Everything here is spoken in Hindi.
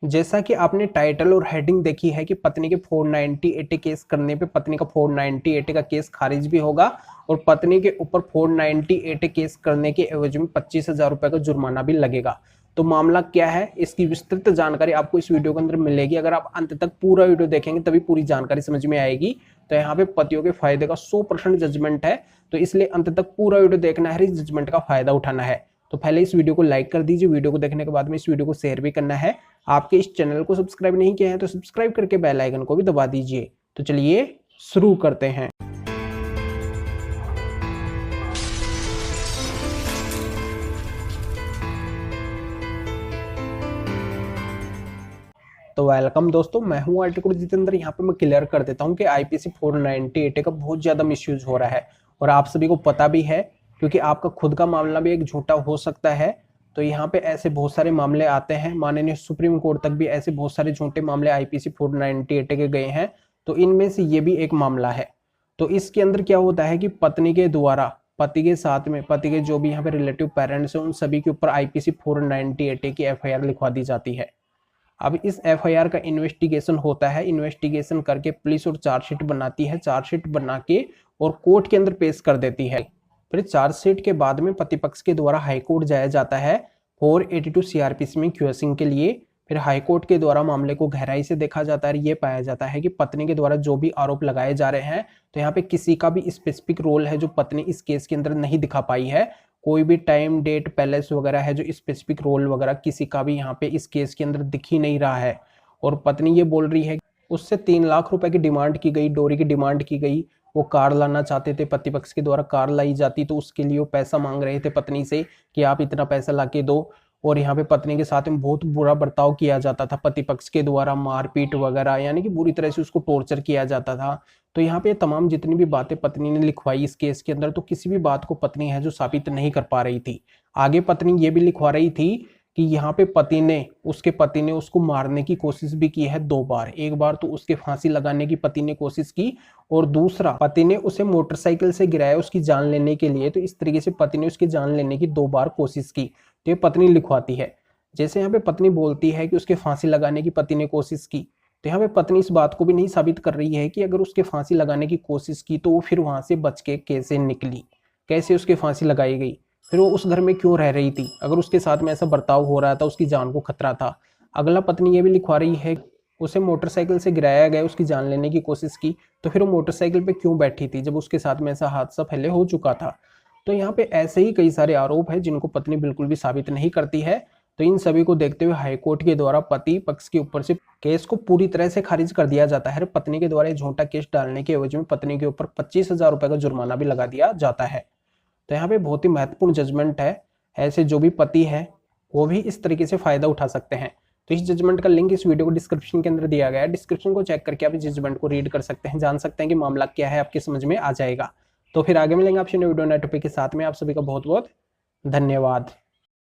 जैसा कि आपने टाइटल और हेडिंग देखी है कि पत्नी के 490 केस करने पे पत्नी का 490 का केस खारिज भी होगा और पत्नी के ऊपर 490 केस करने के एवज में 25,000 रुपए का जुर्माना भी लगेगा। तो मामला क्या है, इसकी विस्तृत जानकारी आपको इस वीडियो के अंदर मिलेगी। अगर आप अंत तक पूरा वीडियो देखेंगे तभी पूरी जानकारी समझ में आएगी। तो यहाँ पे पतियों के फायदे का 100% जजमेंट है, तो इसलिए अंत तक पूरा वीडियो देखना है, इस जजमेंट का फायदा उठाना है। तो पहले इस वीडियो को लाइक कर दीजिए, वीडियो को देखने के बाद में इस वीडियो को शेयर भी करना है। आपके इस चैनल को सब्सक्राइब नहीं किया है तो सब्सक्राइब करके बेल आइकन को भी दबा दीजिए। तो चलिए शुरू करते हैं। तो वेलकम दोस्तों, मैं हूं आर्टिकल जितेंद्र। यहाँ पे मैं क्लियर कर देता हूं कि आईपीसी 490 का बहुत ज्यादा मिसयूज हो रहा है और आप सभी को पता भी है, क्योंकि आपका खुद का मामला भी एक झूठा हो सकता है। तो यहाँ पे ऐसे बहुत सारे मामले आते हैं, माननीय सुप्रीम कोर्ट तक भी ऐसे बहुत सारे झूठे मामले आईपीसी 490 के गए हैं। तो इनमें से ये भी एक मामला है। तो इसके अंदर क्या होता है कि पत्नी के द्वारा पति के साथ में पति के जो भी यहाँ पे रिलेटिव पेरेंट्स हैं उन सभी के ऊपर आईपीसी 490 की एफआईआर लिखवा दी जाती है। अब इस एफआईआर का इन्वेस्टिगेशन होता है, इन्वेस्टिगेशन करके पुलिस और चार्जशीट बनाती है, चार्जशीट बना के और कोर्ट के अंदर पेश कर देती है। फिर चार्जशीट के बाद में पति पक्ष के द्वारा हाई कोर्ट जाया जाता है 482 सीआरपीसी में क्यूएसिंग के लिए। फिर हाई कोर्ट के द्वारा मामले को गहराई से देखा जाता है, ये पाया जाता है कि पत्नी के द्वारा जो भी आरोप लगाए जा रहे हैं, तो यहाँ पे किसी का भी स्पेसिफिक रोल है जो पत्नी इस केस के अंदर नहीं दिखा पाई है। कोई भी टाइम डेट पैलेस वगैरह है जो स्पेसिफिक रोल वगैरह किसी का भी यहाँ पे इस केस के अंदर दिख ही नहीं रहा है। और पत्नी ये बोल रही है उससे 3 लाख रुपए की डिमांड की गई, डोरी की डिमांड की गई। वो कार लाना चाहते थे, पति पक्ष के द्वारा कार लाई जाती तो उसके लिए वो पैसा मांग रहे थे पत्नी से कि आप इतना पैसा ला के दो। और यहाँ पे पत्नी के साथ में बहुत बुरा बर्ताव किया जाता था पति पक्ष के द्वारा, मारपीट वगैरह, यानी कि बुरी तरह से उसको टॉर्चर किया जाता था। तो यहाँ पे तमाम जितनी भी बातें पत्नी ने लिखवाई इस केस के अंदर, तो किसी भी बात को पत्नी है जो साबित नहीं कर पा रही थी। आगे पत्नी ये भी लिखवा रही थी कि यहाँ पे उसके पति ने उसको मारने की कोशिश भी की है 2 बार। एक बार तो उसके फांसी लगाने की पति ने कोशिश की और दूसरा पति ने उसे मोटरसाइकिल से गिराया उसकी जान लेने के लिए। तो इस तरीके से पति ने उसकी जान लेने की 2 बार कोशिश की। तो ये पत्नी लिखवाती है। जैसे यहाँ पे पत्नी बोलती है कि उसके फांसी लगाने की पति ने कोशिश की, तो यहाँ पे पत्नी इस बात को भी नहीं साबित कर रही है कि अगर उसके फांसी लगाने की कोशिश की तो वो फिर वहां से बच के कैसे निकली, कैसे उसके फांसी लगाई गई, फिर वो उस घर में क्यों रह रही थी अगर उसके साथ में ऐसा बर्ताव हो रहा था, उसकी जान को खतरा था। अगला पत्नी ये भी लिखवा रही है उसे मोटरसाइकिल से गिराया गया, उसकी जान लेने की कोशिश की, तो फिर वो मोटरसाइकिल पे क्यों बैठी थी जब उसके साथ में ऐसा हादसा पहले हो चुका था। तो यहाँ पे ऐसे ही कई सारे आरोप है जिनको पत्नी बिल्कुल भी साबित नहीं करती है। तो इन सभी को देखते हुए हाईकोर्ट के द्वारा पति पक्ष के ऊपर से केस को पूरी तरह से खारिज कर दिया जाता है। पत्नी के द्वारा झूठा केस डालने के एवज में पत्नी के ऊपर 25,000 रुपए का जुर्माना भी लगा दिया जाता है। तो यहाँ पे बहुत ही महत्वपूर्ण जजमेंट है, ऐसे जो भी पति है वो भी इस तरीके से फायदा उठा सकते हैं। तो इस जजमेंट का लिंक इस वीडियो को डिस्क्रिप्शन के अंदर दिया गया है, डिस्क्रिप्शन को चेक करके आप इस जजमेंट को रीड कर सकते हैं, जान सकते हैं कि मामला क्या है, आपके समझ में आ जाएगा। तो फिर आगे मिलेंगे आपसे नए वीडियो नए टॉपिक के साथ में। आप सभी का बहुत बहुत धन्यवाद।